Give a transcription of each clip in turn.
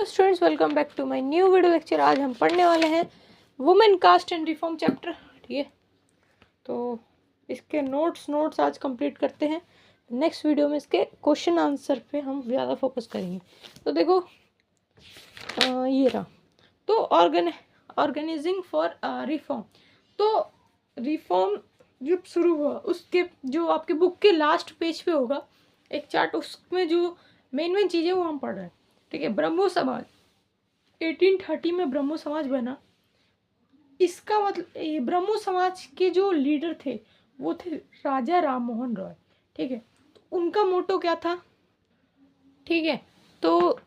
Hello students, welcome back to my new video lecture. आज हम पढ़ने वाले हैं women caste and reform chapter. ठीक है, तो इसके नोट्स आज कंप्लीट करते हैं। नेक्स्ट वीडियो में इसके क्वेश्चन आंसर पे हम ज़्यादा फोकस करेंगे। तो देखो ये रहा। तो ऑर्गेनाइजिंग फॉर रिफॉर्म। तो रिफॉर्म जब शुरू हुआ उसके जो आपके बुक के लास्ट पेज पे होगा एक चार्ट, उसमें जो मेन चीज़ें वो हम पढ़ रहे हैं। ठीक है, ब्रह्मो समाज 1830 में ब्रह्मो समाज बना। इसका मतलब ये ब्रह्मो समाज के जो लीडर थे वो थे राजा राम मोहन रॉय। ठीक है, तो उनका मोटो क्या था? ठीक है, तो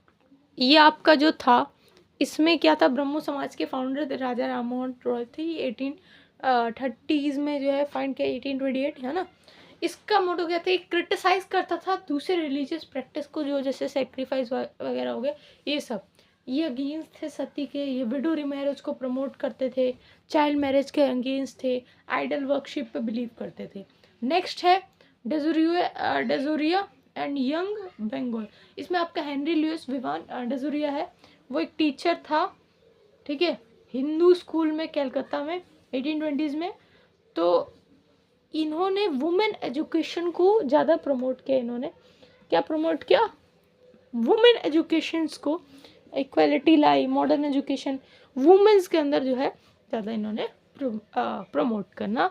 ये आपका जो था इसमें क्या था, ब्रह्मो समाज के फाउंडर राजा राम मोहन रॉय थे। 1830s में जो है फाइंड किया, 1828 है ना। इसका मोटो क्या था? क्रिटिसाइज करता था दूसरे रिलीजियस प्रैक्टिस को, जो जैसे सेक्रीफाइस वगैरह हो गए ये सब। ये अगेंस्ट थे सती के, ये विडो मैरिज को प्रमोट करते थे, चाइल्ड मैरिज के अगेंस्ट थे, आइडल वर्कशिप पे बिलीव करते थे। नेक्स्ट है डेजोरिया एंड यंग बंगाल। इसमें आपका हेनरी लुइस विवान डेजोरिया है, वो एक टीचर था। ठीक है, हिंदू स्कूल में कलकत्ता में 1820s में। तो इन्होंने वुमेन एजुकेशन को ज़्यादा प्रमोट किया। इन्होंने क्या प्रमोट किया? वुमेन एजुकेशंस को, इक्वालिटी लाई, मॉडर्न एजुकेशन वुमेन्स के अंदर जो है ज़्यादा इन्होंने प्रमोट करना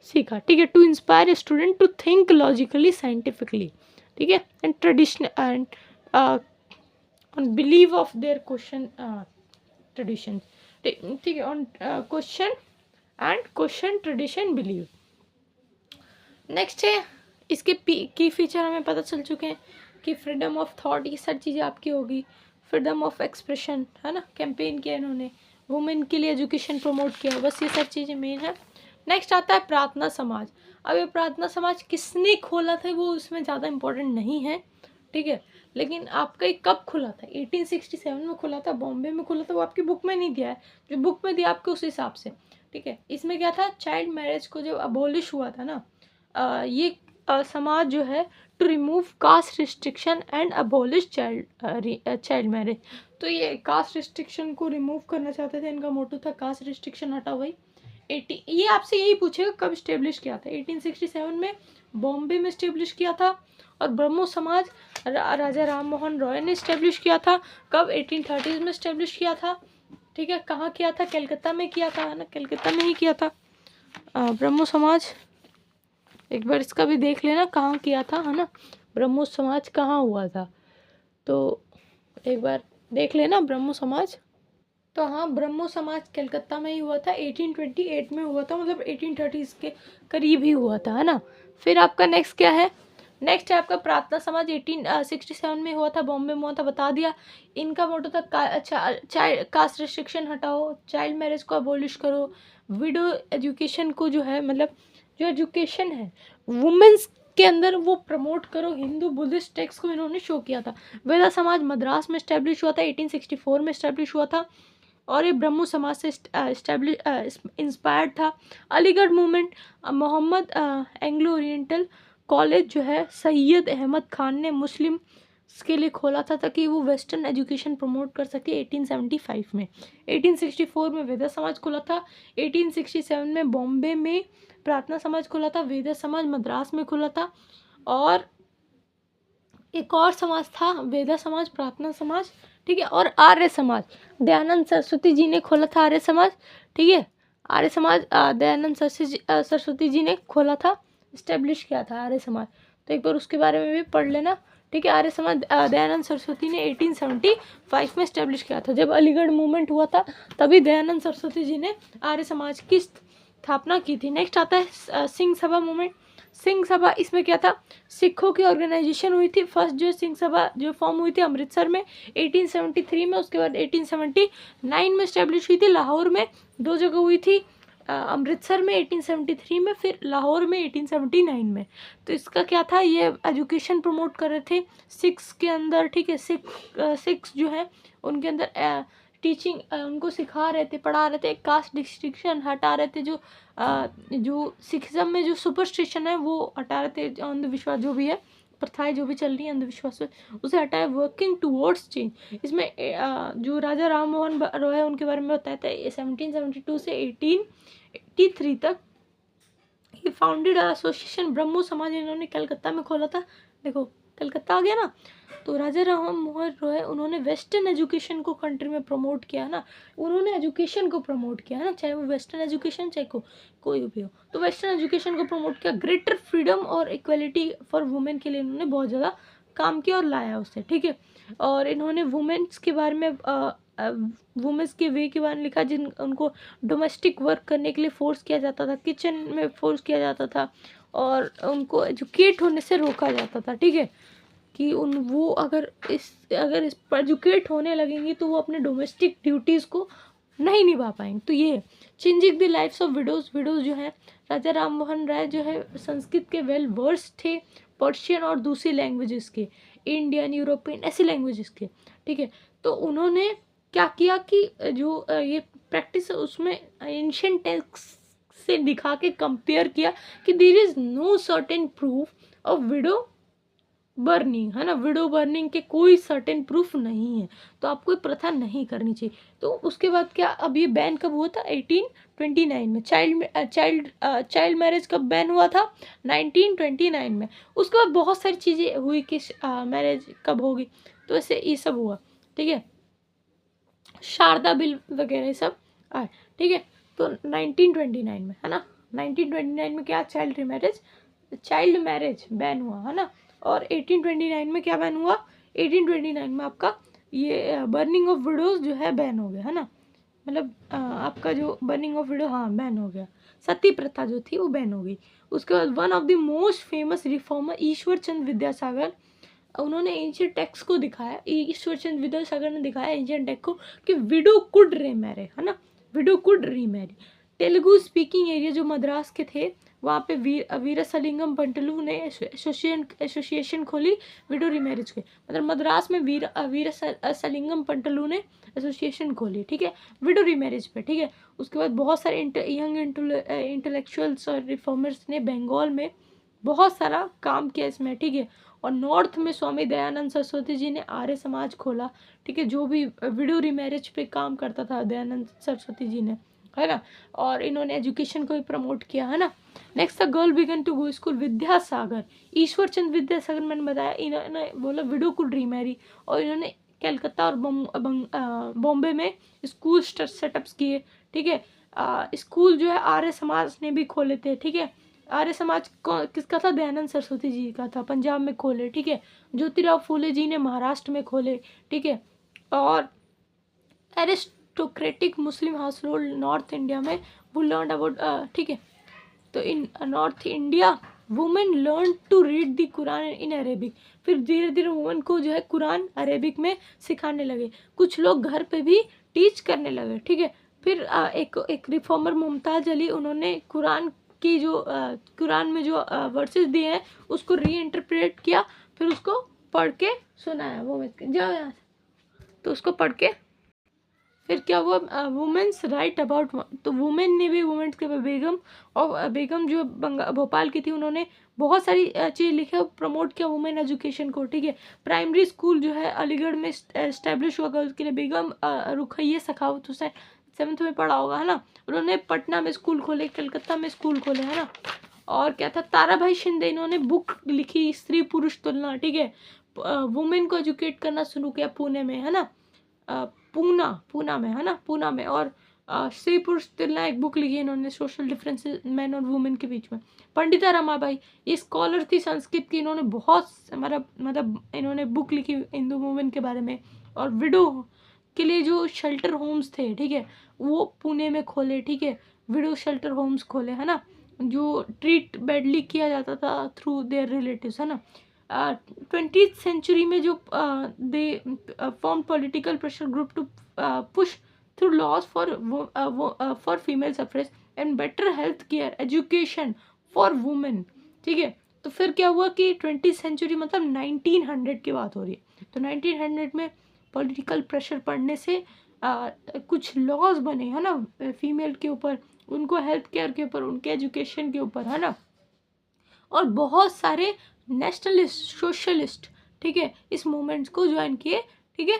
सीखा। ठीक है, to inspire student to think logically scientifically. ठीक है, and traditional and on believe of their question tradition. ठीक है, on question tradition believe. Next है इसके की फीचर हमें पता चल चुके हैं कि फ्रीडम ऑफ थॉट, ये सब चीज़ें आपकी होगी। फ्रीडम ऑफ एक्सप्रेशन है ना, कैंपेन किया इन्होंने, वुमेन के लिए एजुकेशन प्रमोट किया, बस ये सब चीज़ें मेन है। नेक्स्ट आता है प्रार्थना समाज। अब ये प्रार्थना समाज किसने खोला था वो इसमें ज़्यादा इंपॉर्टेंट नहीं है। ठीक है, लेकिन आपका ये कब खुला था? 1867 में खुला था, बॉम्बे में खुला था। वो आपकी बुक में नहीं दिया है, जो बुक में दिया आपके उस हिसाब से। ठीक है, इसमें क्या था, चाइल्ड मैरिज को जब अबोलिश हुआ था ना, ये समाज जो है to remove caste restriction and abolish child marriage. तो ये कास्ट रिस्ट्रिक्शन को रिमूव करना चाहते थे, इनका मोटो था कास्ट रिस्ट्रिक्शन हटाओ भाई। ये आपसे यही पूछेगा कब स्टेब्लिश किया था। 1867 में बॉम्बे में स्टेब्लिश किया था, और ब्रह्मो समाज राजा राम मोहन रॉय ने स्टेब्लिश किया था। कब? 1830s में स्टेब्लिश किया था। ठीक है, कहाँ किया था? कलकत्ता में किया था, है ना, कलकत्ता में ही किया था ब्रह्मो समाज। एक बार इसका भी देख लेना कहाँ किया था, है ना, ब्रह्मो समाज कहाँ हुआ था, तो एक बार देख लेना ब्रह्मो समाज। तो हाँ, ब्रह्मो समाज कलकत्ता में ही हुआ था, 1828 में हुआ था, मतलब 1830s के करीब ही हुआ था, है ना। फिर आपका नेक्स्ट क्या है? नेक्स्ट है आपका प्रार्थना समाज, 1867 में हुआ था, बॉम्बे में हुआ था, बता दिया। इनका मोटो था कास्ट रिस्ट्रिक्शन हटाओ, चाइल्ड मैरिज को अबोलिश करो, विडो एजुकेशन को जो है, मतलब जो एजुकेशन है वुमेन्स के अंदर वो प्रमोट करो। हिंदू बुद्धिस्ट टेक्स्ट को इन्होंने शो किया था। वेदा समाज मद्रास में स्टैब्लिश हुआ था, 1864 में स्टैब्लिश हुआ था, और ये ब्रह्मो समाज से इंस्पायर्ड था। Aligarh movement, Mohammad Anglo Oriental college जो है सैयद अहमद खान ने मुस्लिम के लिए खोला था ताकि वो वेस्टर्न एजुकेशन प्रमोट कर सके। 1875 में, 1864 में वेदा समाज खोला था, 1867 में बॉम्बे में प्रार्थना समाज खुला था, वेदा समाज मद्रास में खुला था, और एक और समाज था वेदा समाज, प्रार्थना समाज। ठीक है, और आर्य समाज दयानंद सरस्वती जी ने खोला था, आर्य समाज। ठीक है, आर्य समाज दयानंद सरस्वती जी ने खोला था, इस्टेब्लिश किया था आर्य समाज। तो एक बार उसके बारे में भी पढ़ लेना। ठीक है, आर्य समाज दयानंद सरस्वती ने 1875 में इस्टेब्लिश किया था। जब अलीगढ़ मूवमेंट हुआ था तभी दयानंद सरस्वती जी ने आर्य समाज की स्थापना की थी। नेक्स्ट आता है सिंह सभा मूवमेंट। सिंह सभा, इसमें क्या था, सिखों की ऑर्गेनाइजेशन हुई थी। फर्स्ट जो सिंह सभा जो फॉर्म हुई थी अमृतसर में 1873 में, उसके बाद 1879 में स्टैब्लिश हुई थी। लाहौर में दो जगह हुई थी, अमृतसर में 1873 में, फिर लाहौर में 1879 में। तो इसका क्या था, ये एजुकेशन प्रमोट कर रहे थे सिख्स के अंदर। ठीक है, सिख्स जो है उनके अंदर टीचिंग उनको सिखा रहे थे, पढ़ा रहे थे, कास्ट डिस्टिंक्शन हटा रहे थे, जो सिखिज्म में जो सुपरस्टिशन है वो हटा रहे थे, अंधविश्वास जो भी है प्रथाएं जो भी चल रही है अंधविश्वास उसे हटाए, वर्किंग टूवर्ड्स चेंज। इसमें जो राजा राम मोहन रॉय है उनके बारे में बताया था 1772 से 1883 तक। ही फाउंडेड एसोसिएशन ब्रह्मो समाज, इन्होंने कलकत्ता में खोला था। देखो कलकत्ता आ गया ना। तो राजा राम मोहन रॉय उन्होंने वेस्टर्न एजुकेशन को कंट्री में प्रमोट किया ना, उन्होंने एजुकेशन को प्रमोट किया ना, चाहे वो वेस्टर्न एजुकेशन चाहे कोई भी हो, तो वेस्टर्न एजुकेशन को प्रमोट किया। ग्रेटर फ्रीडम और इक्वलिटी फॉर वुमेन के लिए इन्होंने बहुत ज़्यादा काम किया और लाया उससे, ठीक है। और इन्होंने वुमेन्स के बारे में वुमेन्स के वे के बारे में लिखा, जिन उनको डोमेस्टिक वर्क करने के लिए फोर्स किया जाता था, किचन में फोर्स किया जाता था और उनको एजुकेट होने से रोका जाता था, ठीक है। कि वो अगर इस पर एजुकेट होने लगेंगी तो वो अपने डोमेस्टिक ड्यूटीज़ को नहीं निभा पाएंगे। तो ये changing the lives of widows जो है, राजा राम मोहन राय जो है संस्कृत के वेल वर्स थे, पर्शियन और दूसरी लैंग्वेजेस के, इंडियन यूरोपियन ऐसी लैंग्वेजेस के, ठीक है। तो उन्होंने क्या किया कि जो ये प्रैक्टिस है उसमें एंशिएंट टेक्स्ट से दिखा के कंपेयर किया कि there is no certain proof of widow burning, है ना, विडो बर्निंग के कोई सर्टेन प्रूफ नहीं है, तो आपको प्रथा नहीं करनी चाहिए। तो उसके बाद क्या, अब ये बैन कब हुआ था 1829 में। चाइल्ड मैरिज कब बैन हुआ था 1929 में। उसके बाद बहुत सारी चीज़ें हुई कि मैरिज कब होगी, तो ऐसे ये सब हुआ, ठीक है। शारदा बिल वगैरह ये सब आए, ठीक है। तो 1929 में, है ना, 1929 में क्या, चाइल्ड मैरिज बैन हुआ, है ना। और 1829 में क्या बैन हुआ, 1829 में आपका ये बर्निंग ऑफ विडोज जो है बैन हो गया, है ना। मतलब आपका जो बर्निंग ऑफ विडो, हाँ बैन हो गया। सती प्रथा जो थी वो बैन हो गई। उसके बाद one of the most famous reformer Ishwar Chandra Vidyasagar, उन्होंने एंशिएंट टेक्स्ट को दिखाया, ईश्वर चंद्र विद्यासागर ने दिखाया एंशिएंट टेक्स्ट को कि विडो कुड रीमैरी, है ना, window could remarry. Telugu speaking area जो मद्रास के थे वहाँ पे वीरासलिंगम पंतलू ने एसोसिएशन खोली विडो रीमैरिज के, मतलब मद्रास में वीरासलिंगम पंतलू ने एसोसिएशन खोली, ठीक है, विडो रीमैरिज पे, ठीक है। उसके बाद बहुत सारे यंग इंटेलेक्चुअल्स और रिफॉर्मर्स ने बंगाल में बहुत सारा काम किया इसमें, ठीक है। और नॉर्थ में स्वामी दयानंद सरस्वती जी ने आर्य समाज खोला, ठीक है, जो भी विडो रीमैरिज पे काम करता था दयानंद सरस्वती जी ने, है ना। और इन्होंने एजुकेशन को भी प्रमोट किया, है ना। Next the girl began to go school, Vidyasagar, Ishwar Chandra Vidyasagar, मैंने बताया, इन्होंने बोला विडो कुड रीमैरी, और इन्होंने कलकत्ता और बॉम्बे में स्कूल सेटअप्स किए, ठीक है। स्कूल जो है आर्य समाज ने भी खोले थे, ठीक है। आर्य समाज किसका था, दयानंद सरस्वती जी का था, पंजाब में खोले, ठीक है। ज्योतिराव फूले जी ने महाराष्ट्र में खोले, ठीक है। और aristocratic Muslim household north India में वो लर्न अबाउट, ठीक है। तो in north India women learn to read the Quran in Arabic, फिर धीरे धीरे वुमेन को जो है कुरान अरेबिक में सिखाने लगे, कुछ लोग घर पे भी टीच करने लगे, ठीक है। फिर एक रिफॉर्मर मुमताज अली, उन्होंने कुरान की जो कुरान में जो वर्सेस दिए हैं उसको रीइंटरप्रेट किया, फिर उसको पढ़ के सुनाया, वो जाओ यहाँ से, तो उसको पढ़ के फिर क्या हुआ, वुमेन्स राइट अबाउट, तो वुमेन ने भी वुमेन्स के बेगम जो भोपाल की थी, उन्होंने बहुत सारी चीज़ लिखे और प्रमोट किया वुमेन एजुकेशन को, ठीक है। प्राइमरी स्कूल जो है अलीगढ़ में इस्टेब्लिश हुआ गर्ल्स के लिए, बेगम रुखैया सखावत हुसैन 7th में पढ़ा होगा, है ना। उन्होंने पटना में स्कूल खोले, कलकत्ता में स्कूल खोले, है ना। और क्या था, ताराभाई शिंदे, इन्होंने बुक लिखी स्त्री पुरुष तुलना, ठीक है। वुमेन को एजुकेट करना शुरू किया पुणे में, है ना, पूना में, है ना, पूना में। और स्त्री पुरुष तुलना एक बुक लिखी इन्होंने, सोशल डिफरेंसेस मैन और वुमेन के बीच में। पंडिता रमाबाई, ये स्कॉलर थी संस्कृत की, इन्होंने बहुत मतलब इन्होंने बुक लिखी हिंदू वुमेन के बारे में। और विडो के लिए जो शेल्टर होम्स थे, ठीक है, वो पुणे में खोले, ठीक है, विडो शेल्टर होम्स खोले, है ना, जो ट्रीट बैडली किया जाता था थ्रू देयर रिलेटिव्स, है ना। 20th सेंचुरी में जो they form political pressure group to push through laws for female suffrage and better health care education for women, ठीक है। तो फिर क्या हुआ कि 20th सेंचुरी मतलब 1900 की बात हो रही है, तो 1900 में पॉलिटिकल प्रेशर पड़ने से कुछ लॉज बने, है ना, फीमेल के ऊपर, उनको हेल्थ केयर के ऊपर, उनके एजुकेशन के ऊपर, है ना। और बहुत सारे नेशनलिस्ट, सोशलिस्ट, ठीक है, इस मूवमेंट्स को ज्वाइन किए, ठीक है।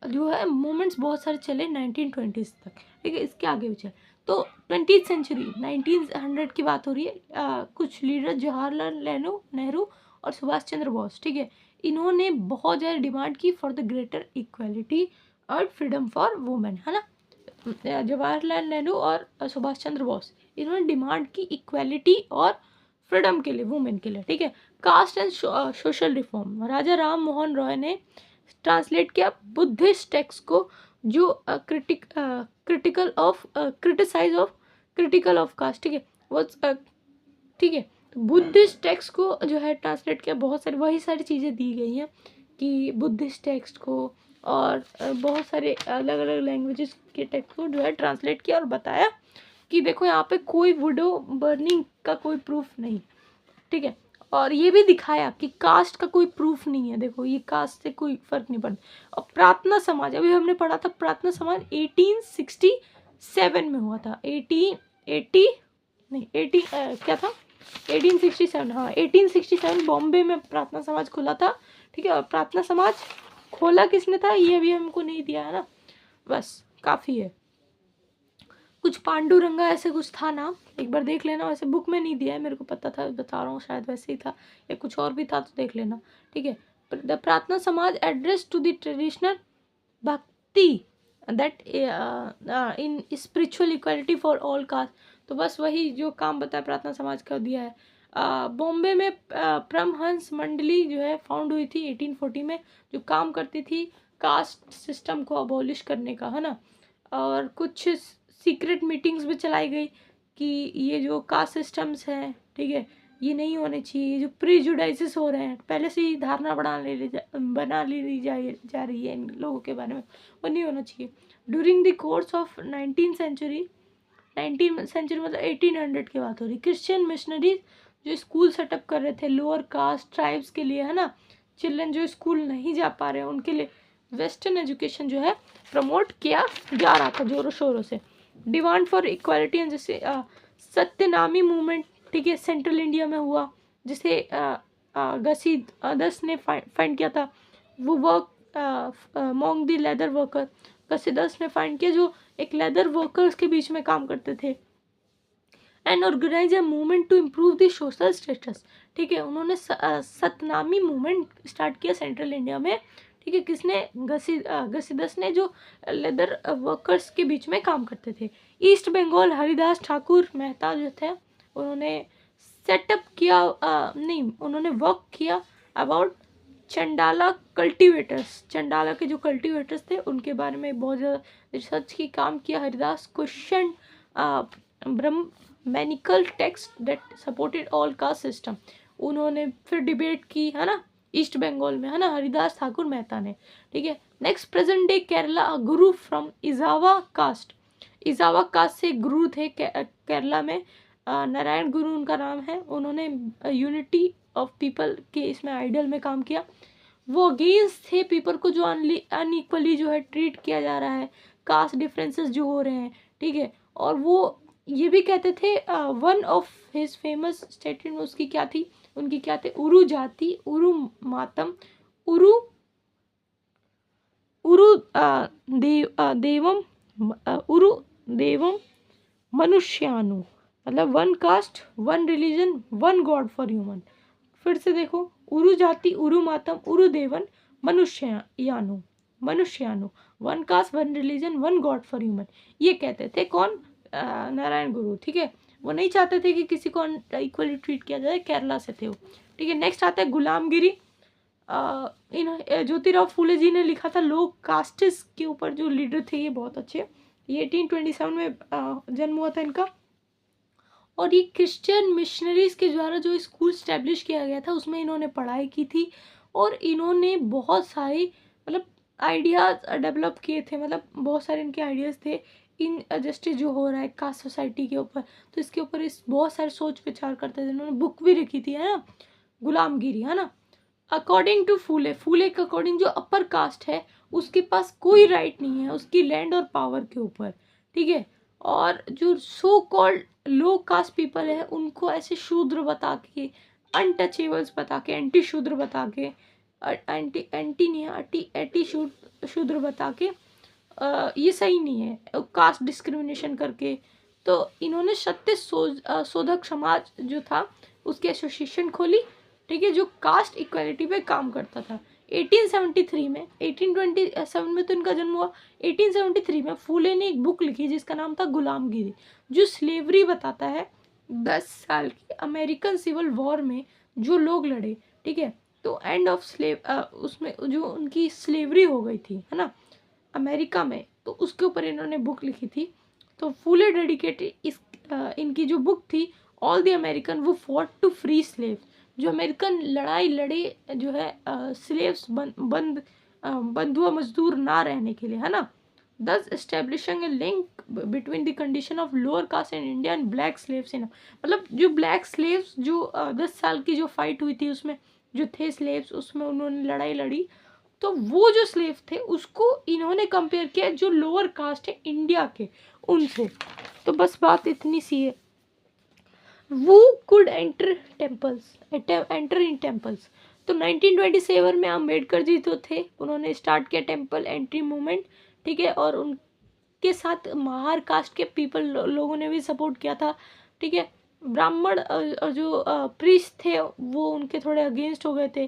जो है मूवमेंट्स बहुत सारे चले 1920s तक, ठीक है, इसके आगे भी चले। तो 20th सेंचुरी 1900 की बात हो रही है। कुछ लीडर जवाहरलाल नेहरू और सुभाष चंद्र बोस, ठीक है, इन्होंने बहुत ज़्यादा डिमांड की फॉर द ग्रेटर इक्वालिटी और फ्रीडम फॉर वुमेन, है ना। जवाहरलाल नेहरू और सुभाष चंद्र बोस, इन्होंने डिमांड की इक्वालिटी और फ्रीडम के लिए, वुमेन के लिए, ठीक है। कास्ट एंड सोशल रिफॉर्म, राजा राम मोहन रॉय ने ट्रांसलेट किया बुद्धिस्ट टेक्स्ट को, जो क्रिटिकल ऑफ कास्ट, ठीक है, वो ठीक है। तो बुद्धिस्ट टेक्स्ट को जो है ट्रांसलेट किया, बहुत सारी वही सारी चीज़ें दी गई हैं कि बुद्धिस्ट टेक्स्ट को और बहुत सारे अलग अलग लैंग्वेजेस के टेक्स्ट को जो है ट्रांसलेट किया और बताया कि देखो यहाँ पे कोई विडो बर्निंग का कोई प्रूफ नहीं, ठीक है। और ये भी दिखाया कि कास्ट का कोई प्रूफ नहीं है, देखो ये कास्ट से कोई फर्क नहीं पड़ता। और प्रार्थना समाज, अभी हमने पढ़ा था, प्रार्थना समाज 1867 में हुआ था। 1867, हाँ 1867 बॉम्बे में प्रार्थना समाज खुला था, ठीक है। और प्रार्थना समाज खोला किसने था ये भी हमको नहीं दिया है ना, बस काफ़ी है। कुछ पांडुरंगा ऐसे कुछ था ना, एक बार देख लेना, वैसे बुक में नहीं दिया है, मेरे को पता था, बता रहा हूँ, शायद वैसे ही था या कुछ और भी था, तो देख लेना, ठीक है। द प्रार्थना समाज एड्रेस टू द ट्रेडिशनल भक्ति that in spiritual equality for all cast, तो बस वही जो काम बताया प्रार्थना समाज का दिया है। बॉम्बे में परमहंस मंडली जो है फाउंड हुई थी 1840 में, जो काम करती थी कास्ट सिस्टम को अबॉलिश करने का, है ना। और कुछ सीक्रेट मीटिंग्स भी चलाई गई कि ये जो कास्ट सिस्टम्स हैं, ठीक है, ये नहीं होने चाहिए, ये जो प्रीजुडाइसेस हो रहे हैं, पहले से ही धारणा बना ली जा रही है इन लोगों के बारे में, वो नहीं होना चाहिए। During the course of 19th century मतलब 1800 की बात हो रही, क्रिश्चियन मिशनरीज जो स्कूल सेटअप कर रहे थे लोअर कास्ट ट्राइब्स के लिए, है ना, चिल्ड्रन जो स्कूल नहीं जा पा रहे हैं उनके लिए वेस्टर्न एजुकेशन जो है प्रमोट किया जा रहा था जोरों शोरों से। डिमांड फॉर इक्वालिटी एंड जैसे सत्यनामी मूवमेंट, ठीक है, सेंट्रल इंडिया में हुआ, जिसे घसीदास ने फाइंड किया था। वो work among the leather worker, Ghasidas ने फाइंड किया जो एक लेदर वर्कर्स के बीच में काम करते थे। And organize a movement to improve the social status, ठीक है, उन्होंने सतनामी मूवमेंट स्टार्ट किया सेंट्रल इंडिया में, ठीक है, किसने, घसीदास ने, जो लेदर वर्कर्स के बीच में काम करते थे। ईस्ट बंगाल हरिदास ठाकुर मेहता जो थे, उन्होंने सेटअप किया, नहीं उन्होंने वर्क किया अबाउट चंडाला कल्टीवेटर्स, चंडाला के जो कल्टीवेटर्स थे उनके बारे में बहुत ज़्यादा रिसर्च की काम किया Haridas. Question Brahmanical text that supported all caste system, उन्होंने फिर डिबेट की, है ना, ईस्ट बंगाल में, है ना, हरिदास ठाकुर मेहता ने, ठीक है। Next present day Kerala, Guru from इजावा cast, इजावा cast से गुरु थे केरला में, नारायण गुरु उनका नाम है, उन्होंने यूनिटी ऑफ पीपल के इसमें आइडल में काम किया। वो अगेंस्ट थे पीपल को जो अनइक्वली जो है ट्रीट किया जा रहा है, कास्ट डिफरेंसेस जो हो रहे हैं, ठीक है। और वो ये भी कहते थे, one of his famous statement उसकी क्या थी, उनकी क्या थे, उरु जाति उरु मातम उरु उरु देवम उरु देवम मनुष्यानु, मतलब one caste one religion one god for human. फिर से देखो, उरु जाति उरु मातम उरु देवन मनुष्यानु, one caste one religion one god for human, ये कहते थे कौन, नारायण गुरु, ठीक है। वो नहीं चाहते थे कि किसी को इक्वली ट्रीट किया जाए, केरला से थे वो, ठीक है। नेक्स्ट आता है गुलामगिरी, इन ज्योतिराव फूले जी ने लिखा था, लोग कास्टिस के ऊपर जो लीडर थे ये बहुत अच्छे, ये 1827 में जन्म हुआ था इनका। और ये क्रिश्चियन मिशनरीज के द्वारा जो स्कूल स्टैब्लिश किया गया था उसमें इन्होंने पढ़ाई की थी, और इन्होंने बहुत सारे मतलब आइडियाज़ डेवलप किए थे, मतलब बहुत सारे इनके आइडियाज़ थे इन जस्टिस जो हो रहा है कास्ट सोसाइटी के ऊपर, तो इसके ऊपर इस बहुत सारे सोच विचार करते थे, इन्होंने बुक भी लिखी थी, है ना, गुलामगिरी, है ना। अकॉर्डिंग टू फूले के अकॉर्डिंग जो अपर कास्ट है उसके पास कोई राइट नहीं है उसकी लैंड और पावर के ऊपर, ठीक है। और जो सो कॉल्ड लो कास्ट पीपल है उनको ऐसे शूद्र बता के अनटचेबल्स बता के, एंटी शूद्र बता के, एंटी शूद्र बता के ये सही नहीं है, कास्ट डिस्क्रिमिनेशन करके। तो इन्होंने सत्य शोधक समाज जो था उसकी एसोसिएशन खोली, ठीक है, जो कास्ट इक्वालिटी पे काम करता था। 1873 में, 1827 में तो इनका जन्म हुआ, 1873 में फूले ने एक बुक लिखी जिसका नाम था गुलामगिरी, जो स्लेवरी बताता है। 10 साल की अमेरिकन सिविल वॉर में जो लोग लड़े, ठीक है, तो एंड ऑफ स्लेव उसमें जो उनकी स्लेवरी हो गई थी, है ना, अमेरिका में, तो उसके ऊपर इन्होंने बुक लिखी थी। तो फूले डेडिकेटेड इनकी जो बुक थी ऑल द अमेरिकन वो फॉट टू फ्री स्लेव, जो अमेरिकन लड़ाई लड़े जो है स्लेव्स बंधुआ मजदूर ना रहने के लिए, है ना। thus establishing a link between the condition of lower caste in India and black slaves in, मतलब जो black slaves जो 10 साल की जो फाइट हुई थी उसमें जो थे स्लेव्स, उसमें उन्होंने लड़ाई लड़ी, तो वो जो स्लेव थे उसको इन्होंने कंपेयर किया जो लोअर कास्ट है इंडिया के उनसे। तो बस बात इतनी सी है। वो कुड एंटर इन टेम्पल्स। तो 1927 में अम्बेडकर जी तो थे, उन्होंने स्टार्ट किया टेम्पल एंट्री मूवमेंट, ठीक है, और उनके साथ महार कास्ट के पीपल लोगों ने भी सपोर्ट किया था, ठीक है। ब्राह्मण और जो प्रीस्ट थे वो उनके थोड़े अगेंस्ट हो गए थे,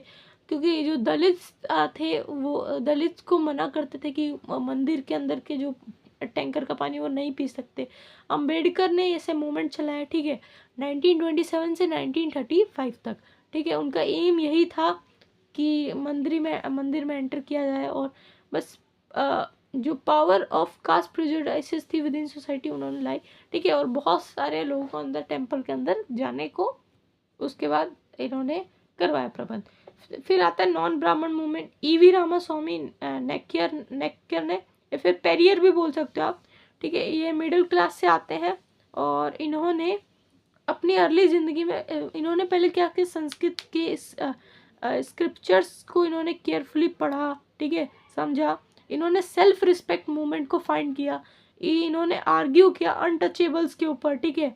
क्योंकि जो दलित थे वो दलित को मना करते थे कि मंदिर के अंदर के जो टैंकर का पानी वो नहीं पी सकते। अम्बेडकर ने ऐसे मूवमेंट चलाया, ठीक है, 1927 से 1935 तक, ठीक है। उनका एम यही था कि मंदिर में एंटर किया जाए, और बस जो पावर ऑफ कास्ट प्रेजुडिसेस थी विद इन सोसाइटी उन्होंने लाई, ठीक है, और बहुत सारे लोगों को अंदर टेम्पल के अंदर जाने को उसके बाद इन्होंने करवाया प्रबंध। फिर आता है नॉन ब्राह्मण मूवमेंट, ईवी रामास्वामी नेक्यर ने, या फिर पेरियर भी बोल सकते हो आप, ठीक है। ये मिडिल क्लास से आते हैं, और इन्होंने अपनी अर्ली ज़िंदगी में इन्होंने पहले क्या कि संस्कृत के स्क्रिप्चर्स को इन्होंने केयरफुली पढ़ा, ठीक है, समझा। इन्होंने सेल्फ रिस्पेक्ट मूवमेंट को फाइंड किया, इन्होंने आर्ग्यू किया अनटचेबल्स के ऊपर, ठीक है,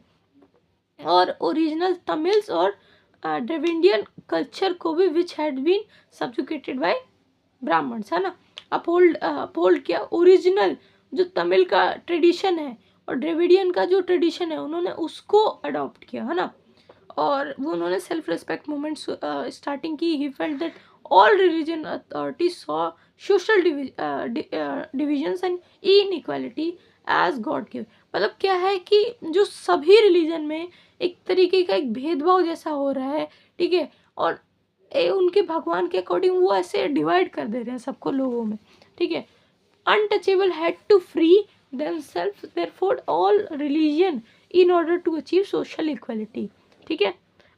और ओरिजिनल तमिल्स और द्रविडियन कल्चर को भी which had been subjugated by Brahmins, है ना, अपहोल्ड किया। ओरिजिनल जो तमिल का ट्रेडिशन है और द्रविडियन का जो ट्रेडिशन है उन्होंने उसको अडॉप्ट किया, है ना, और वो उन्होंने सेल्फ रिस्पेक्ट मूवमेंट स्टार्टिंग की। He felt that all religion authorities saw social divisions and inequality as god give. मतलब क्या है कि जो सभी रिलीजन में एक तरीके का एक भेदभाव जैसा हो रहा है, ठीक है, और उनके भगवान के अकॉर्डिंग वो ऐसे डिवाइड कर दे रहे हैं सबको लोगों में, ठीक है। Untouchable had to free themself therefore all religion in order to achieve social equality, ठीक है।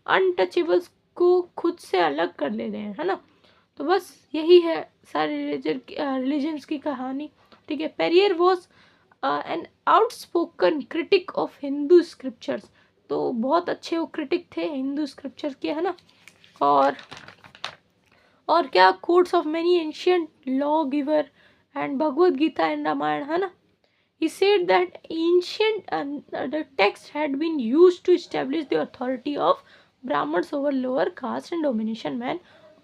अनटचेबल्स को खुद से अलग कर ले रहे हैं, है ना। तो बस यही है सारे रिलीजन्स की कहानी, ठीक है। Periyar was an outspoken critic of Hindu scriptures, तो बहुत अच्छे वो क्रिटिक थे हिंदू स्क्रिप्चर के, है ना। और क्या quotes of many ancient law giver and Bhagavad Gita and Ramayana, है ना। He said that ancient the text had been used to establish the authority of Brahmins over lower caste and domination man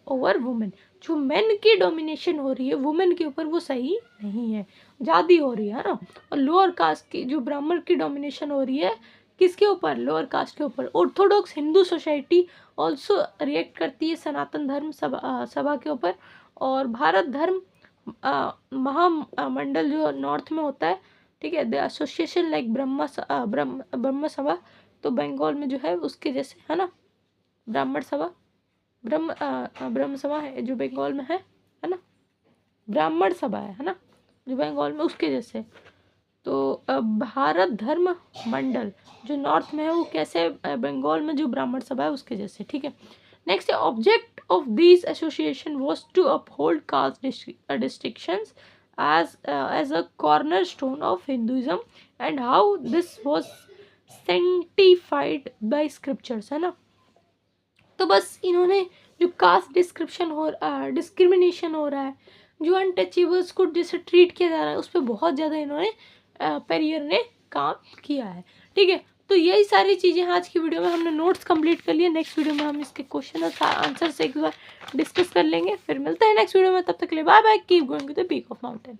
over women। जो men की domination हो रही है women के ऊपर वो सही नहीं है, ज़्यादा हो रही है ना। और लोअर कास्ट की जो ब्राह्मण की डोमिनेशन हो रही है किसके ऊपर, लोअर कास्ट के ऊपर। Orthodox Hindu society also react करती है सनातन धर्म सभा के ऊपर। और भारत धर्म महामंडल जो नॉर्थ में होता है, ठीक है, द एसोसिएशन लाइक ब्रह्म सभा, तो बंगाल में जो है उसके जैसे, है ना, ब्राह्मण सभा ब्रह्म सभा है जो बंगाल में है ना, ब्राह्मण सभा है ना, जो बंगाल में उसके जैसे। तो भारत धर्म मंडल जो नॉर्थ में है वो कैसे, बंगाल में जो ब्राह्मण सभा है उसके जैसे, ठीक है। Next object of this association was to uphold caste distinctions as a cornerstone of Hinduism and how this was sanctified by scriptures, है ना। तो बस इन्होंने जो कास्ट डिस्क्रिमिनेशन हो रहा है, जो अनटचेबल्स को जैसे ट्रीट किया जा रहा है, उस पर बहुत ज़्यादा इन्होंने पेरियर ने काम किया है, ठीक है। तो यही सारी चीज़ें आज की वीडियो में हमने नोट्स कंप्लीट कर लिए। नेक्स्ट वीडियो में हम इसके क्वेश्चन और आंसर से एक बार डिस्कस कर लेंगे। फिर मिलते हैं नेक्स्ट वीडियो में, तब तक के लिए bye bye, keep going to the peak of mountain.